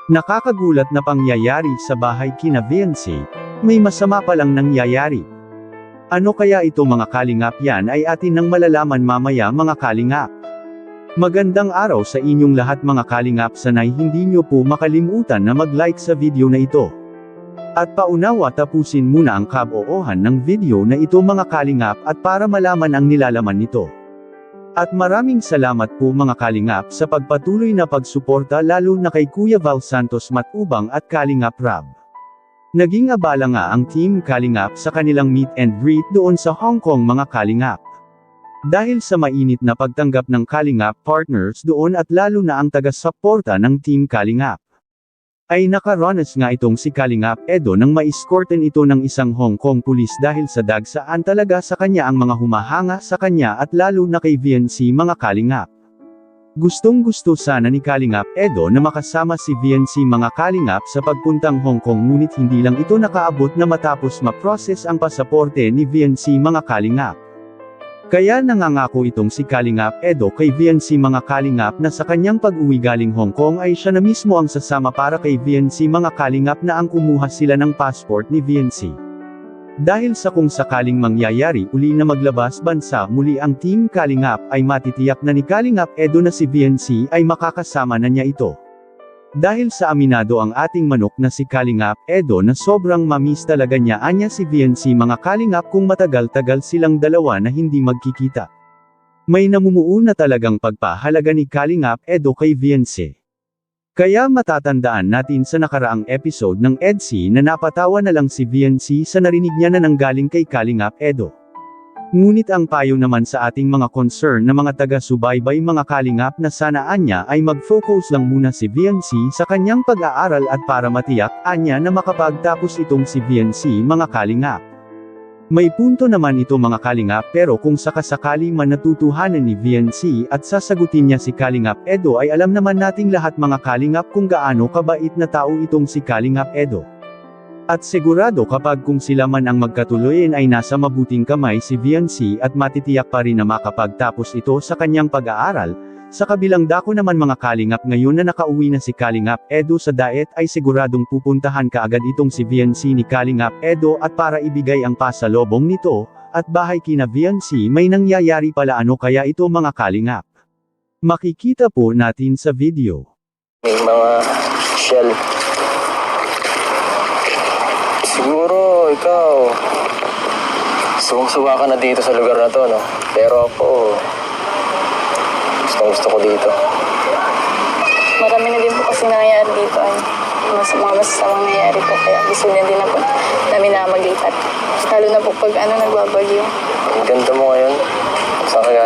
Nakakagulat na pangyayari sa bahay kina Viancy, may masama palang nangyayari. Ano kaya ito mga kalingap? Yan ay atin nang malalaman mamaya mga kalingap. Magandang araw sa inyong lahat mga kalingap, sanay hindi nyo po makalimutan na mag-like sa video na ito. At paunawa tapusin muna ang kaboohan ng video na ito mga kalingap at para malaman ang nilalaman nito. At maraming salamat po mga kalingap sa pagpatuloy na pagsuporta lalo na kay Kuya Val Santos Matubang at Kalingap Rab. Naging abala nga ang Team Kalingap sa kanilang meet and greet doon sa Hong Kong mga kalingap. Dahil sa mainit na pagtanggap ng Kalingap partners doon at lalo na ang taga-suporta ng Team Kalingap. Ay nakaranas nga itong si Kalingap Edo nang ma-escorten ito ng isang Hong Kong pulis dahil sa dagsaan talaga sa kanya ang mga humahanga sa kanya at lalo na kay Viancy mga kalingap. Gustong gusto sana ni Kalingap Edo na makasama si Viancy mga kalingap sa pagpuntang Hong Kong ngunit hindi lang ito nakaabot na matapos ma-process ang pasaporte ni Viancy mga kalingap. Kaya nangangako itong si Kalingap Edo kay Viancy mga kalingap na sa kanyang pag-uwi galing Hong Kong ay siya na mismo ang sasama para kay Viancy mga kalingap na ang kumuha sila ng passport ni Viancy. Dahil sa kung sakaling mangyayari uli na maglabas bansa muli ang Team Kalingap ay matitiyak na ni Kalingap Edo na si Viancy ay makakasama na niya ito. Dahil sa aminado ang ating manok na si Kalingap Edo na sobrang mamiss talaga niya anya si Viancy mga kalingap kung matagal-tagal silang dalawa na hindi magkikita. May namumuo na talagang pagpahalaga ni Kalingap Edo kay Viancy. Kaya matatandaan natin sa nakaraang episode ng EDC na napatawa na lang si Viancy sa narinig niya na nanggaling kay Kalingap Edo. Ngunit ang payo naman sa ating mga concern na mga taga-subaybay mga kalingap na sana anya ay mag-focus lang muna si Viancy sa kanyang pag-aaral at para matiyak anya na makapagtapos itong si Viancy mga kalingap. May punto naman ito mga kalingap pero kung sakasakali man natutuhanan ni Viancy at sasagutin niya si Kalingap Edo ay alam naman nating lahat mga kalingap kung gaano kabait na tao itong si Kalingap Edo. At sigurado kapag kung sila man ang magkatuloyin ay nasa mabuting kamay si Viancy at matitiyak pa rin na makapagtapos ito sa kanyang pag-aaral. Sa kabilang dako naman mga kalingap ngayon na nakauwi na si Kalingap Edo sa diet ay siguradong pupuntahan kaagad itong si Viancy ni Kalingap Edo at para ibigay ang pasalobong nito, at bahay kina Viancy may nangyayari pala ano kaya ito mga kalingap. Makikita po natin sa video. May mga shell. Siguro ikaw, suwang-suwa ka na dito sa lugar na to, no? Pero ako, gusto ko dito. Marami na din po kasi nangyayari dito ay mga masasamang nangyayari po. Kaya gusto din na po namin na maglipat. Lalo na po pag nagbabagyo. Ang ganda mo ngayon. Saan ka galing?